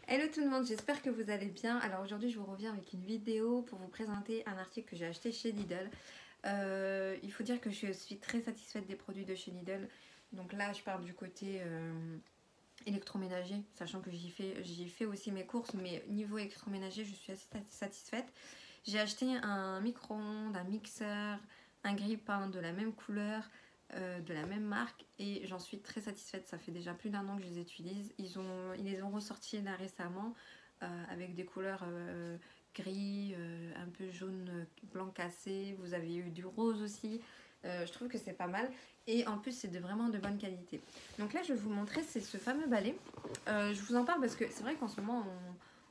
Hello tout le monde, j'espère que vous allez bien. Alors aujourd'hui je vous reviens avec une vidéo pour vous présenter un article que j'ai acheté chez Lidl. Il faut dire que je suis très satisfaite des produits de chez Lidl. Donc là je parle du côté électroménager, sachant que j'y fais aussi mes courses, mais niveau électroménager je suis assez satisfaite. J'ai acheté un micro-ondes, un mixeur, un grille-pain de la même couleur, de la même marque, et j'en suis très satisfaite. Ça fait déjà plus d'1 an que je les utilise. Ils les ont ressortis là récemment avec des couleurs gris, un peu jaune, blanc cassé. Vous avez eu du rose aussi. Je trouve que c'est pas mal, et en plus c'est vraiment de bonne qualité. Donc là je vais vous montrer, c'est ce fameux balai. Je vous en parle parce que c'est vrai qu'en ce moment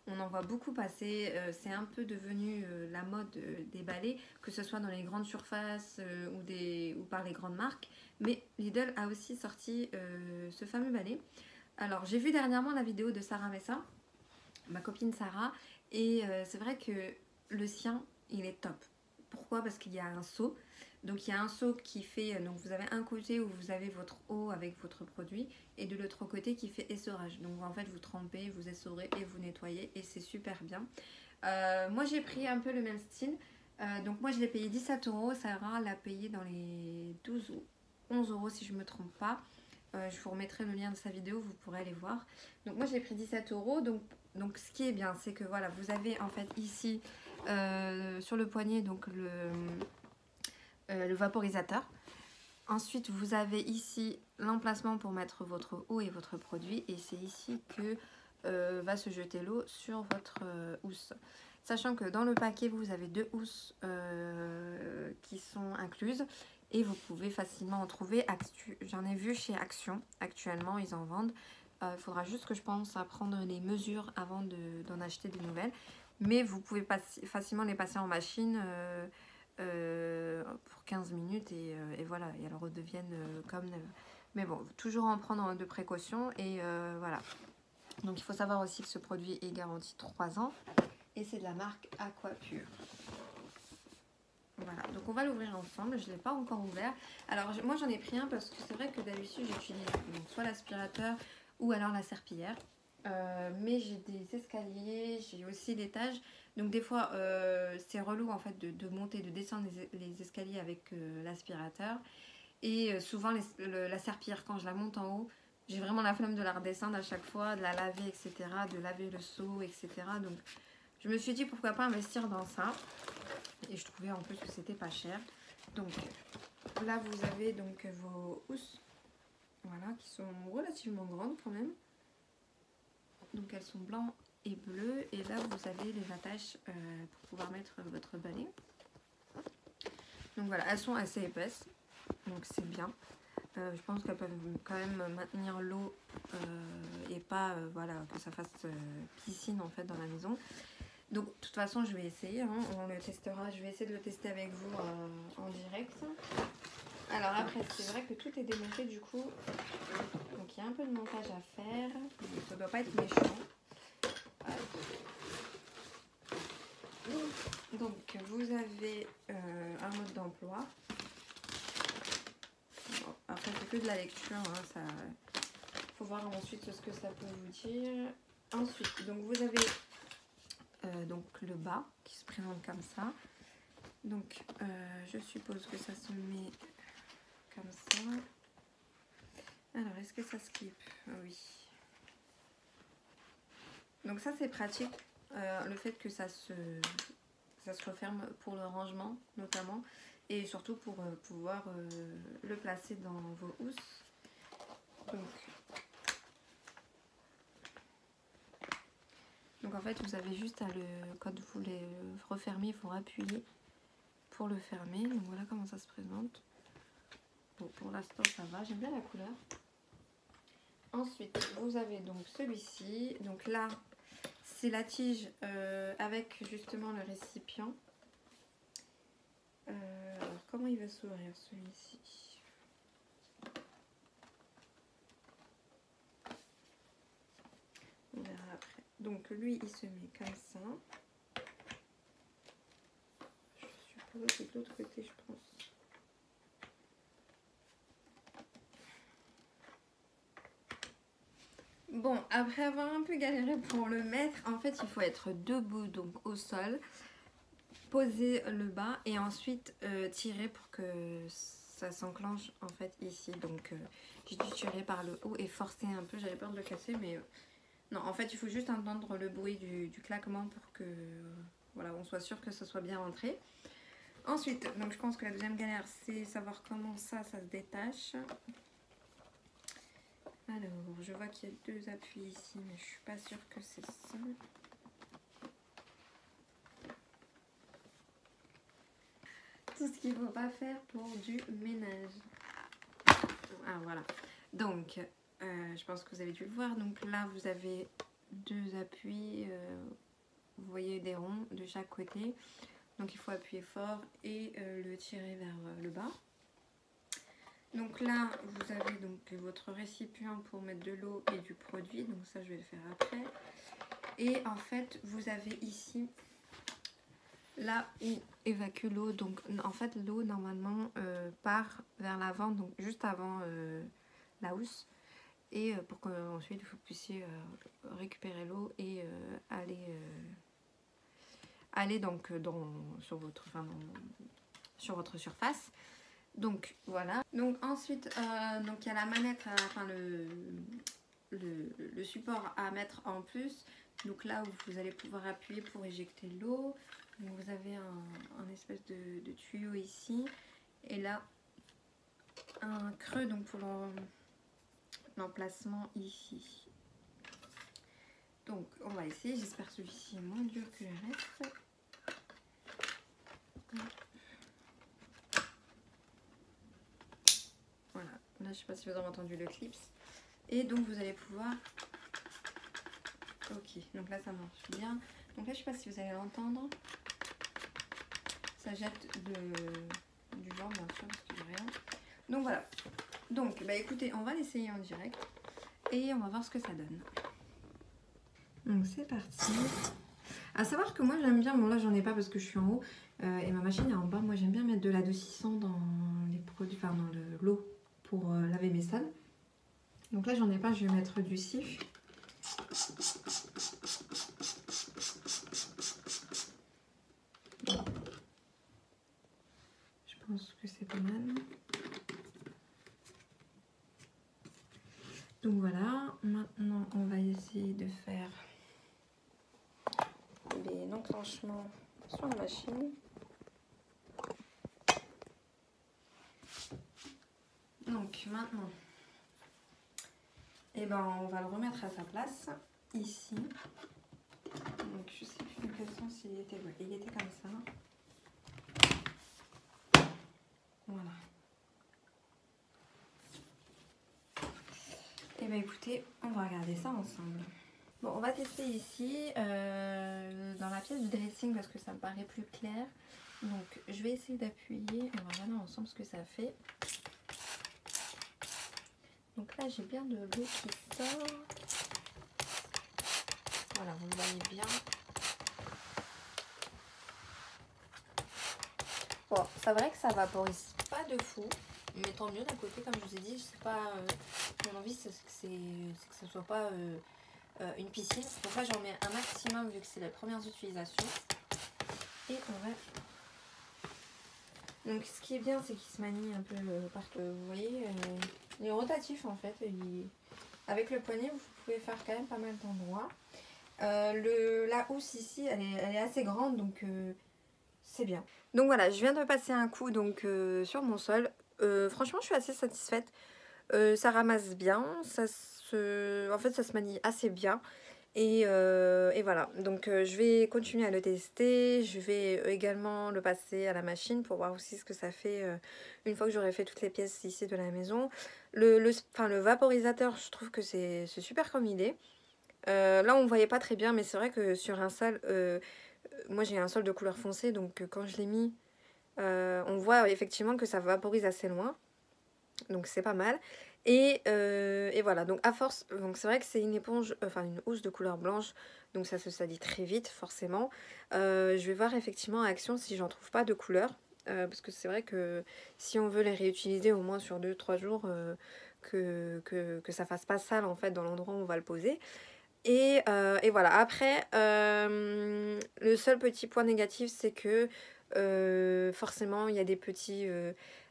on en voit beaucoup passer. C'est un peu devenu la mode des balais, que ce soit dans les grandes surfaces ou par les grandes marques. Mais Lidl a aussi sorti ce fameux balai. Alors j'ai vu dernièrement la vidéo de Sarah Messa, ma copine Sarah, et c'est vrai que le sien il est top. Pourquoi? Parce qu'il y a un seau. Donc il y a un seau qui fait, donc vous avez un côté où vous avez votre eau avec votre produit, et de l'autre côté qui fait essorage. Donc en fait vous trempez, vous essorez et vous nettoyez, et c'est super bien. Moi j'ai pris un peu le même style. Donc moi je l'ai payé 17 €, Sarah l'a payé dans les 12 ou 11 € si je ne me trompe pas. Je vous remettrai le lien de sa vidéo, vous pourrez aller voir. Donc moi j'ai pris 17 €. Donc ce qui est bien, c'est que voilà, vous avez en fait ici sur le poignet donc le vaporisateur. Ensuite vous avez ici l'emplacement pour mettre votre eau et votre produit, et c'est ici que va se jeter l'eau sur votre housse. Sachant que dans le paquet vous avez 2 housses qui sont incluses, et vous pouvez facilement en trouver. J'en ai vu chez Action, actuellement ils en vendent. Il faudra juste que je pense à prendre les mesures avant d'en acheter des nouvelles, mais vous pouvez facilement les passer en machine pour 15 minutes, et voilà, et elles redeviennent comme neuves. Mais bon, toujours en prendre de précautions, et voilà. Donc il faut savoir aussi que ce produit est garanti 3 ans, et c'est de la marque Aquapure. Voilà, donc on va l'ouvrir ensemble. Je ne l'ai pas encore ouvert. Alors moi j'en ai pris un parce que c'est vrai que d'habitude j'utilise soit l'aspirateur ou alors la serpillière. Mais j'ai des escaliers, j'ai aussi l'étage. Donc des fois c'est relou en fait de monter, de descendre les escaliers avec l'aspirateur. Et souvent la serpillière, quand je la monte en haut, j'ai vraiment la flemme de la redescendre à chaque fois, de la laver, etc. De laver le seau, etc. Donc je me suis dit pourquoi pas investir dans ça. Et je trouvais en plus que c'était pas cher. Donc là vous avez donc vos housses, voilà, qui sont relativement grandes quand même. Donc elles sont blancs et bleus, et là vous avez les attaches pour pouvoir mettre votre balai. Donc voilà, elles sont assez épaisses, donc c'est bien. Je pense qu'elles peuvent quand même maintenir l'eau et pas voilà, que ça fasse piscine en fait dans la maison. Donc de toute façon je vais essayer, hein, on le testera, je vais essayer de le tester avec vous en direct. Alors après c'est vrai que tout est démonté du coup, donc il y a un peu de montage à faire, ça doit pas être méchant. Donc vous avez un mode d'emploi. Bon, après c'est que de la lecture, hein, ça faut voir ensuite ce que ça peut vous dire. Ensuite donc vous avez donc le bas qui se présente comme ça. Donc je suppose que ça se met comme ça. Alors est-ce que ça se clip? Oui. Donc ça c'est pratique, le fait que ça se referme pour le rangement notamment, et surtout pour pouvoir le placer dans vos housses. Donc en fait vous avez juste à quand vous les refermez, il faut appuyer pour le fermer. Donc voilà comment ça se présente. Bon, pour l'instant ça va, j'aime bien la couleur. Ensuite vous avez donc celui-ci, donc là c'est la tige avec justement le récipient. Alors comment il va s'ouvrir celui-ci? On verra après. Donc lui il se met comme ça. Je suppose que de l'autre côté je pense. Bon, après avoir un peu galéré pour le mettre, en fait il faut être debout, donc au sol, poser le bas et ensuite tirer pour que ça s'enclenche en fait ici. Donc j'ai dû tirer par le haut et forcer un peu, j'avais peur de le casser, mais non, en fait il faut juste entendre le bruit du claquement pour que voilà, on soit sûr que ça soit bien rentré. Ensuite, donc je pense que la deuxième galère, c'est savoir comment ça se détache. Alors, je vois qu'il y a deux appuis ici, mais je suis pas sûre que c'est ça. Tout ce qu'il faut pas faire pour du ménage. Ah voilà. Donc, je pense que vous avez dû le voir. Donc là, vous avez deux appuis. Vous voyez des ronds de chaque côté. Donc il faut appuyer fort et le tirer vers le bas. Donc là, vous avez donc votre récipient pour mettre de l'eau et du produit. Donc ça, je vais le faire après. Et en fait, vous avez ici, là où évacue l'eau. Donc en fait, l'eau, normalement, part vers l'avant, donc juste avant la housse. Et pour qu'ensuite, vous puissiez récupérer l'eau et aller donc sur votre surface. Donc voilà. Donc ensuite, donc il y a la manette, enfin le support à mettre en plus. Donc là où vous allez pouvoir appuyer pour éjecter l'eau. Donc vous avez un espèce de tuyau ici. Et là, un creux donc pour l'emplacement ici. Donc on va essayer. J'espère que celui-ci est moins dur que le reste. Voilà, là je sais pas si vous avez entendu le clips. Et donc vous allez pouvoir... Ok, donc là ça marche bien. Donc là je sais pas si vous allez l'entendre. Ça jette du vent bien sûr parce qu'il n'y a rien. Donc voilà. Donc bah écoutez, on va l'essayer en direct. Et on va voir ce que ça donne. Donc c'est parti. À savoir que moi j'aime bien, bon là j'en ai pas parce que je suis en haut. Et ma machine est en bas. Moi j'aime bien mettre de la 2600 dans les produits, enfin dans l'eau pour laver mes sols. Donc là j'en ai pas, je vais mettre du sif. Je pense que c'est pas mal. Donc voilà, maintenant on va essayer de faire les enclenchements sur la machine. Donc maintenant, eh ben, on va le remettre à sa place, ici. Donc je sais plus de quel sens il était, ouais, il était comme ça. Voilà. Et ben écoutez, on va regarder ça ensemble. Bon, on va tester ici, dans la pièce du dressing, parce que ça me paraît plus clair. Donc je vais essayer d'appuyer, on va regarder ensemble ce que ça fait. Donc là j'ai bien de l'eau qui sort. Voilà, vous le voyez bien. Bon, c'est vrai que ça vaporise pas de fou, mais tant mieux d'un côté, comme je vous ai dit, je sais pas, mon envie c'est que ça soit pas une piscine. Donc là j'en mets un maximum vu que c'est les premières utilisations. Et on va... Donc ce qui est bien c'est qu'il se manie un peu partout. Vous voyez, il est rotatif en fait. Avec le poignet vous pouvez faire quand même pas mal d'endroits. La housse ici elle est assez grande donc c'est bien. Donc voilà, je viens de passer un coup donc, sur mon sol. Franchement je suis assez satisfaite. Ça ramasse bien, en fait ça se manie assez bien. Et voilà, donc je vais continuer à le tester. Je vais également le passer à la machine pour voir aussi ce que ça fait une fois que j'aurai fait toutes les pièces ici de la maison. Le vaporisateur, je trouve que c'est super comme idée. Là on ne voyait pas très bien, mais c'est vrai que sur un sol, moi j'ai un sol de couleur foncée, donc quand je l'ai mis, on voit effectivement que ça vaporise assez loin. Donc c'est pas mal. Et voilà, donc à force, donc c'est vrai que c'est une éponge, enfin une housse de couleur blanche, donc ça se salit très vite forcément. Je vais voir effectivement en action si j'en trouve pas de couleur, parce que c'est vrai que si on veut les réutiliser au moins sur 2-3 jours, que ça fasse pas sale en fait dans l'endroit où on va le poser. Et voilà, après, le seul petit point négatif, c'est que forcément, il y a des petits,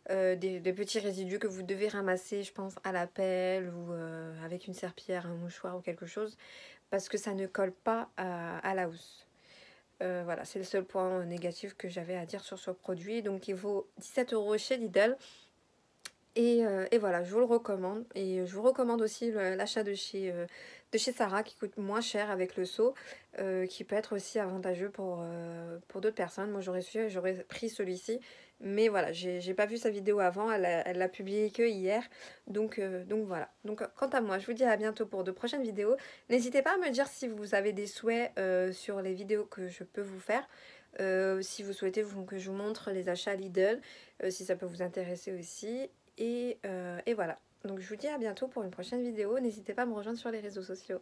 des petits résidus que vous devez ramasser, je pense, à la pelle ou avec une serpillière, un mouchoir ou quelque chose, parce que ça ne colle pas à la housse. Voilà, c'est le seul point négatif que j'avais à dire sur ce produit. Donc, il vaut 17 € chez Lidl. Et voilà, je vous le recommande. Et je vous recommande aussi l'achat de chez Sarah qui coûte moins cher avec le seau, qui peut être aussi avantageux pour d'autres personnes. Moi j'aurais pris celui-ci. Mais voilà, j'ai pas vu sa vidéo avant, elle l'a publié que hier. Donc voilà. Donc quant à moi, je vous dis à bientôt pour de prochaines vidéos. N'hésitez pas à me dire si vous avez des souhaits sur les vidéos que je peux vous faire. Si vous souhaitez que je vous montre les achats Lidl, si ça peut vous intéresser aussi. Et voilà. Donc je vous dis à bientôt pour une prochaine vidéo. N'hésitez pas à me rejoindre sur les réseaux sociaux.